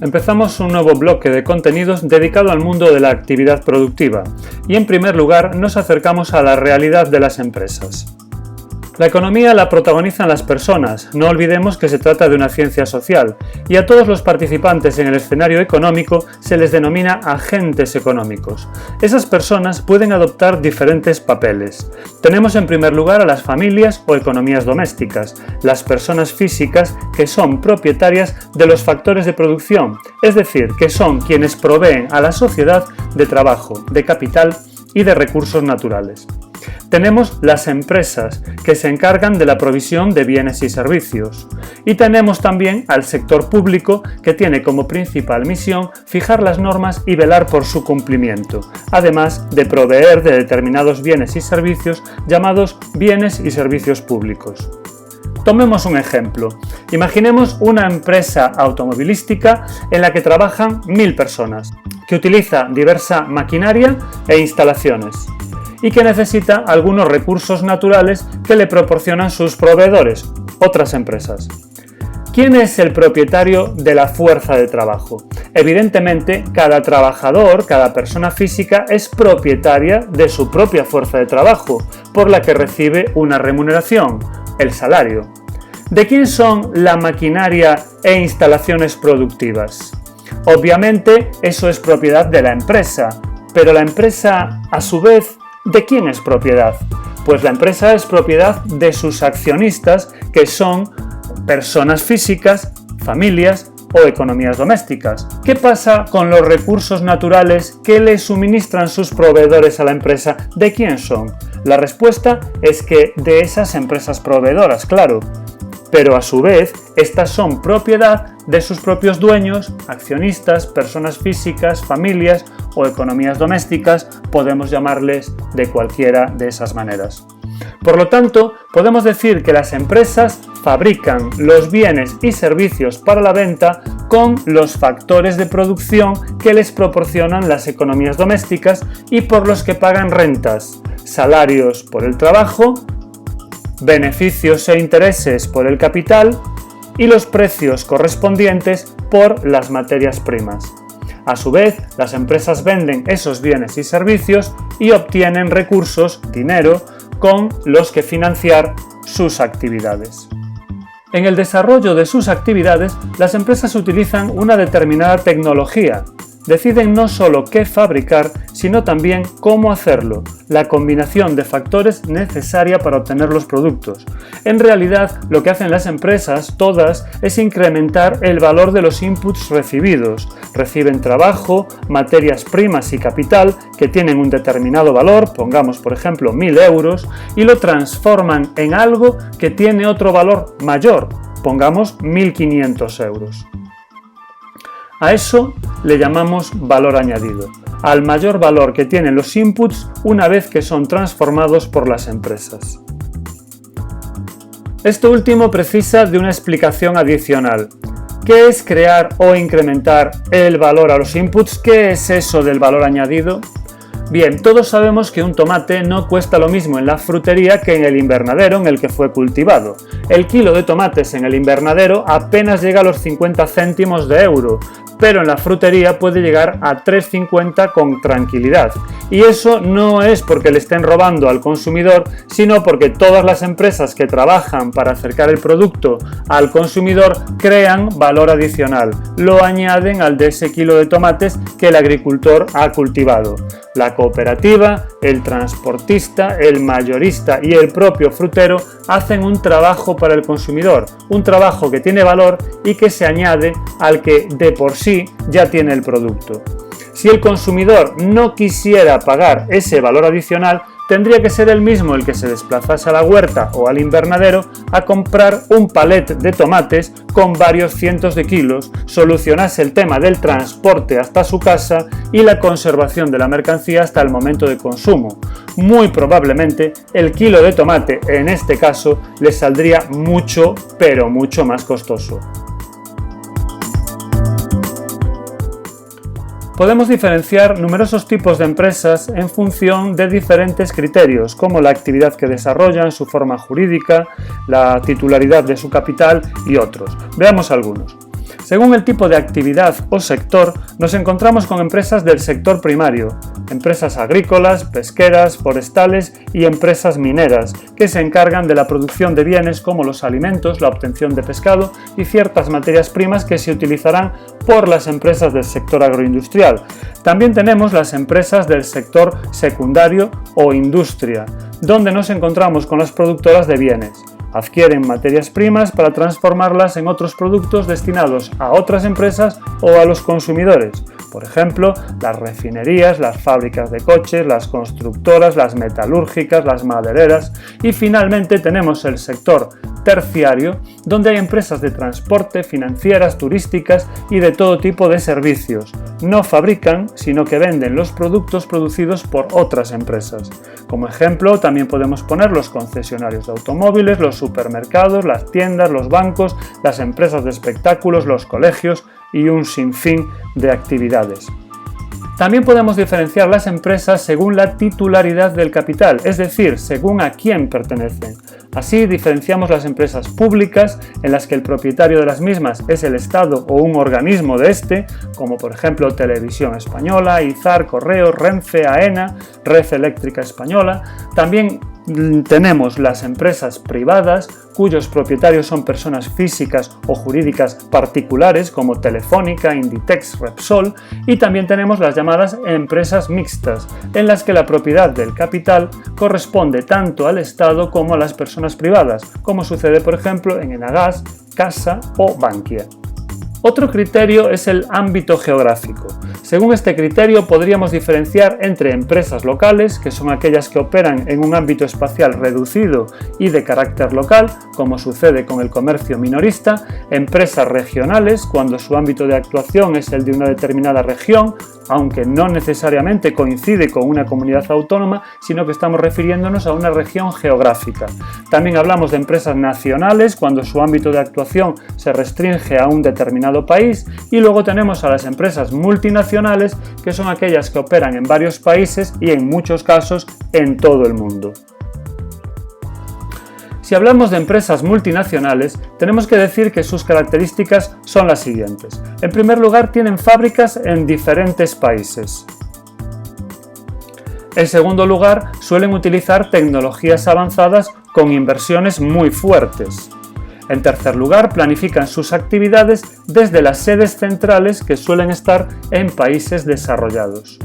empezamos un nuevo bloque de contenidos dedicado al mundo de la actividad productiva y en primer lugar nos acercamos a la realidad de las empresas. La economía la protagonizan las personas, no olvidemos que se trata de una ciencia social y a todos los participantes en el escenario económico se les denomina agentes económicos. Esas personas pueden adoptar diferentes papeles. Tenemos en primer lugar a las familias o economías domésticas, las personas físicas que son propietarias de los factores de producción, es decir, que son quienes proveen a la sociedad de trabajo, de capital y de recursos naturales. Tenemos las empresas, que se encargan de la provisión de bienes y servicios. Y tenemos también al sector público, que tiene como principal misión fijar las normas y velar por su cumplimiento, además de proveer de determinados bienes y servicios llamados bienes y servicios públicos. Tomemos un ejemplo. Imaginemos una empresa automovilística en la que trabajan 1000 personas, que utiliza diversa maquinaria e instalaciones, y que necesita algunos recursos naturales que le proporcionan sus proveedores, otras empresas. ¿Quién es el propietario de la fuerza de trabajo? Evidentemente, cada trabajador, cada persona física es propietaria de su propia fuerza de trabajo, por la que recibe una remuneración, el salario. ¿De quién son la maquinaria e instalaciones productivas? Obviamente, eso es propiedad de la empresa, pero la empresa, a su vez, ¿de quién es propiedad? Pues la empresa es propiedad de sus accionistas, que son personas físicas, familias o economías domésticas. ¿Qué pasa con los recursos naturales que le suministran sus proveedores a la empresa? ¿De quién son? La respuesta es que de esas empresas proveedoras, claro. Pero a su vez, estas son propiedad de sus propios dueños, accionistas, personas físicas, familias o economías domésticas, podemos llamarles de cualquiera de esas maneras. Por lo tanto, podemos decir que las empresas fabrican los bienes y servicios para la venta con los factores de producción que les proporcionan las economías domésticas y por los que pagan rentas, salarios por el trabajo, beneficios e intereses por el capital y los precios correspondientes por las materias primas. A su vez, las empresas venden esos bienes y servicios y obtienen recursos, dinero, con los que financiar sus actividades. En el desarrollo de sus actividades, las empresas utilizan una determinada tecnología. Deciden no solo qué fabricar, sino también cómo hacerlo, la combinación de factores necesaria para obtener los productos. En realidad, lo que hacen las empresas, todas, es incrementar el valor de los inputs recibidos. Reciben trabajo, materias primas y capital que tienen un determinado valor, pongamos por ejemplo 1000 euros, y lo transforman en algo que tiene otro valor mayor, pongamos 1500 euros. A eso le llamamos valor añadido, al mayor valor que tienen los inputs una vez que son transformados por las empresas. Esto último precisa de una explicación adicional. ¿Qué es crear o incrementar el valor a los inputs? ¿Qué es eso del valor añadido? Bien, todos sabemos que un tomate no cuesta lo mismo en la frutería que en el invernadero en el que fue cultivado. El kilo de tomates en el invernadero apenas llega a los 50 céntimos de euro, pero en la frutería puede llegar a 3,50 con tranquilidad. Y eso no es porque le estén robando al consumidor, sino porque todas las empresas que trabajan para acercar el producto al consumidor crean valor adicional, lo añaden al de ese kilo de tomates que el agricultor ha cultivado. La cooperativa, el transportista, el mayorista y el propio frutero hacen un trabajo para el consumidor, un trabajo que tiene valor y que se añade al que de por sí ya tiene el producto. Si el consumidor no quisiera pagar ese valor adicional, tendría que ser él mismo el que se desplazase a la huerta o al invernadero a comprar un palet de tomates con varios cientos de kilos, solucionase el tema del transporte hasta su casa y la conservación de la mercancía hasta el momento de consumo. Muy probablemente el kilo de tomate en este caso le saldría mucho, pero mucho más costoso. Podemos diferenciar numerosos tipos de empresas en función de diferentes criterios, como la actividad que desarrollan, su forma jurídica, la titularidad de su capital y otros. Veamos algunos. Según el tipo de actividad o sector, nos encontramos con empresas del sector primario, empresas agrícolas, pesqueras, forestales y empresas mineras, que se encargan de la producción de bienes como los alimentos, la obtención de pescado y ciertas materias primas que se utilizarán por las empresas del sector agroindustrial. También tenemos las empresas del sector secundario o industria, donde nos encontramos con las productoras de bienes. Adquieren materias primas para transformarlas en otros productos destinados a otras empresas o a los consumidores. Por ejemplo, las refinerías, las fábricas de coches, las constructoras, las metalúrgicas, las madereras y finalmente tenemos el sector terciario, donde hay empresas de transporte, financieras, turísticas y de todo tipo de servicios. No fabrican, sino que venden los productos producidos por otras empresas. Como ejemplo, también podemos poner los concesionarios de automóviles, los supermercados, las tiendas, los bancos, las empresas de espectáculos, los colegios y un sinfín de actividades. También podemos diferenciar las empresas según la titularidad del capital, es decir, según a quién pertenecen. Así diferenciamos las empresas públicas, en las que el propietario de las mismas es el Estado o un organismo de este, como por ejemplo Televisión Española, Izar, Correos, Renfe, AENA, Red Eléctrica Española. También tenemos las empresas privadas, cuyos propietarios son personas físicas o jurídicas particulares como Telefónica, Inditex, Repsol, y también tenemos las llamadas empresas mixtas, en las que la propiedad del capital corresponde tanto al Estado como a las personas privadas, como sucede por ejemplo en Enagas, Casa o Bankia. Otro criterio es el ámbito geográfico. Según este criterio podríamos diferenciar entre empresas locales, que son aquellas que operan en un ámbito espacial reducido y de carácter local, como sucede con el comercio minorista, empresas regionales, cuando su ámbito de actuación es el de una determinada región, aunque no necesariamente coincide con una comunidad autónoma, sino que estamos refiriéndonos a una región geográfica. También hablamos de empresas nacionales, cuando su ámbito de actuación se restringe a un determinado país, y luego tenemos a las empresas multinacionales, que son aquellas que operan en varios países y en muchos casos en todo el mundo. Si hablamos de empresas multinacionales, tenemos que decir que sus características son las siguientes. En primer lugar, tienen fábricas en diferentes países. En segundo lugar, suelen utilizar tecnologías avanzadas con inversiones muy fuertes. En tercer lugar, planifican sus actividades desde las sedes centrales que suelen estar en países desarrollados.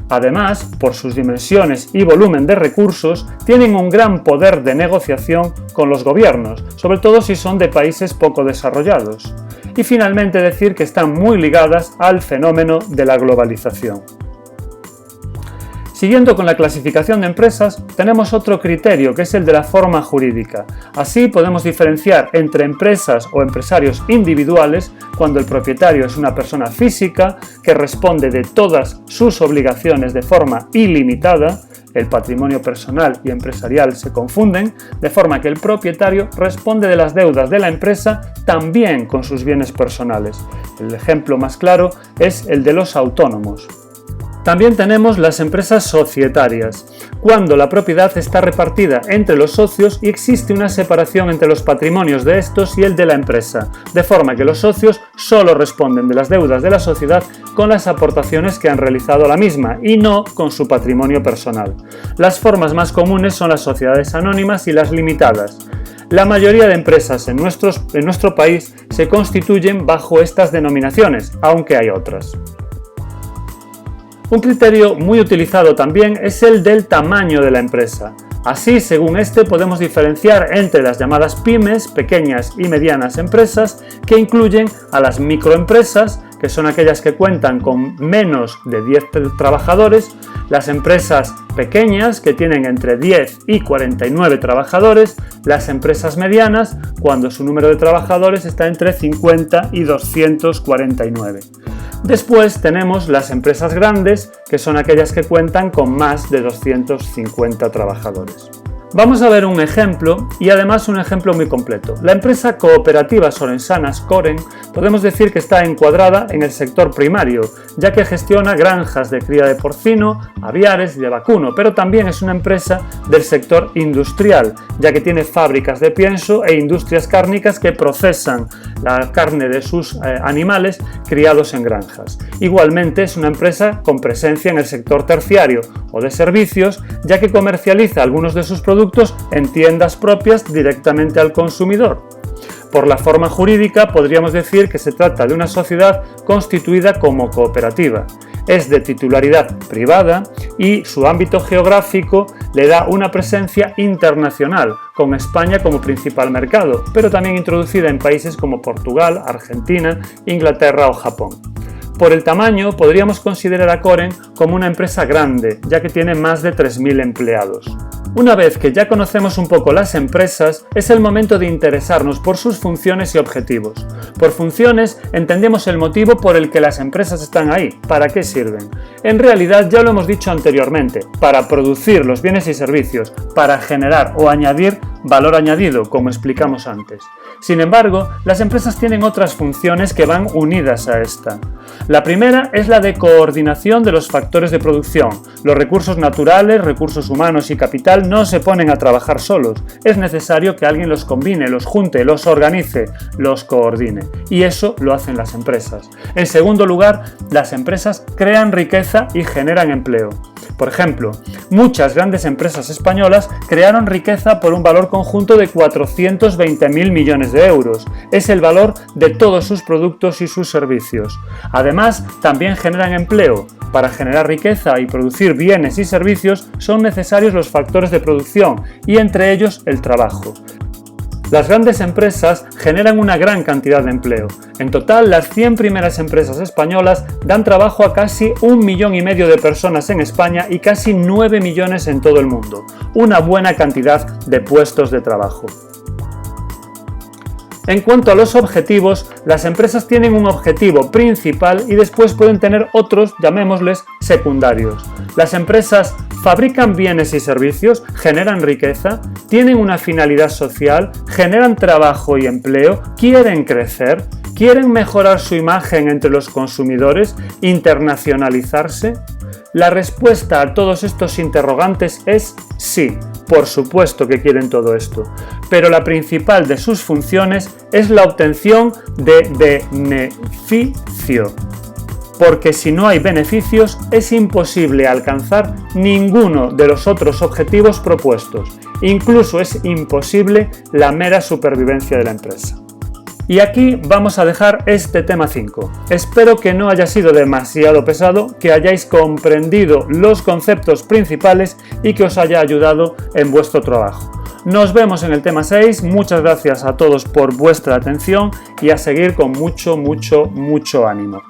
Además, por sus dimensiones y volumen de recursos, tienen un gran poder de negociación con los gobiernos, sobre todo si son de países poco desarrollados. Y finalmente decir que están muy ligadas al fenómeno de la globalización. Siguiendo con la clasificación de empresas, tenemos otro criterio que es el de la forma jurídica. Así podemos diferenciar entre empresas o empresarios individuales cuando el propietario es una persona física que responde de todas sus obligaciones de forma ilimitada. El patrimonio personal y empresarial se confunden, de forma que el propietario responde de las deudas de la empresa también con sus bienes personales. El ejemplo más claro es el de los autónomos. También tenemos las empresas societarias, cuando la propiedad está repartida entre los socios y existe una separación entre los patrimonios de estos y el de la empresa, de forma que los socios solo responden de las deudas de la sociedad con las aportaciones que han realizado a la misma y no con su patrimonio personal. Las formas más comunes son las sociedades anónimas y las limitadas. La mayoría de empresas en nuestro país se constituyen bajo estas denominaciones, aunque hay otras. Un criterio muy utilizado también es el del tamaño de la empresa. Así, según este, podemos diferenciar entre las llamadas pymes, pequeñas y medianas empresas, que incluyen a las microempresas, que son aquellas que cuentan con menos de 10 trabajadores, las empresas pequeñas, que tienen entre 10 y 49 trabajadores, las empresas medianas, cuando su número de trabajadores está entre 50 y 249. Después tenemos las empresas grandes, que son aquellas que cuentan con más de 250 trabajadores. Vamos a ver un ejemplo y además un ejemplo muy completo. La empresa cooperativa Sorensanas Coren podemos decir que está encuadrada en el sector primario, ya que gestiona granjas de cría de porcino, aviares y de vacuno, pero también es una empresa del sector industrial, ya que tiene fábricas de pienso e industrias cárnicas que procesan la carne de sus animales criados en granjas. Igualmente es una empresa con presencia en el sector terciario o de servicios, ya que comercializa algunos de sus productos en tiendas propias directamente al consumidor. Por la forma jurídica podríamos decir que se trata de una sociedad constituida como cooperativa. Es de titularidad privada y su ámbito geográfico le da una presencia internacional, con España como principal mercado, pero también introducida en países como Portugal, Argentina, Inglaterra o Japón. Por el tamaño, podríamos considerar a Coren como una empresa grande, ya que tiene más de 3.000 empleados. Una vez que ya conocemos un poco las empresas, es el momento de interesarnos por sus funciones y objetivos. Por funciones entendemos el motivo por el que las empresas están ahí, para qué sirven. En realidad ya lo hemos dicho anteriormente, para producir los bienes y servicios, para generar o añadir valor añadido, como explicamos antes. Sin embargo, las empresas tienen otras funciones que van unidas a esta. La primera es la de coordinación de los factores de producción. Los recursos naturales, recursos humanos y capital no se ponen a trabajar solos. Es necesario que alguien los combine, los junte, los organice, los coordine. Y eso lo hacen las empresas. En segundo lugar, las empresas crean riqueza y generan empleo. Por ejemplo, muchas grandes empresas españolas crearon riqueza por un valor conjunto de 420.000 millones de euros. Es el valor de todos sus productos y sus servicios. Además, también generan empleo. Para generar riqueza y producir bienes y servicios son necesarios los factores de producción y entre ellos el trabajo. Las grandes empresas generan una gran cantidad de empleo. En total, las 100 primeras empresas españolas dan trabajo a casi 1,5 millones de personas en España y casi 9 millones en todo el mundo. Una buena cantidad de puestos de trabajo. En cuanto a los objetivos, las empresas tienen un objetivo principal y después pueden tener otros, llamémosles, secundarios. Las empresas fabrican bienes y servicios, generan riqueza, tienen una finalidad social, generan trabajo y empleo, quieren crecer, quieren mejorar su imagen entre los consumidores, internacionalizarse. La respuesta a todos estos interrogantes es sí. Por supuesto que quieren todo esto, pero la principal de sus funciones es la obtención de beneficio. Porque si no hay beneficios, es imposible alcanzar ninguno de los otros objetivos propuestos. Incluso es imposible la mera supervivencia de la empresa. Y aquí vamos a dejar este tema 5. Espero que no haya sido demasiado pesado, que hayáis comprendido los conceptos principales y que os haya ayudado en vuestro trabajo. Nos vemos en el tema 6, muchas gracias a todos por vuestra atención y a seguir con mucho ánimo.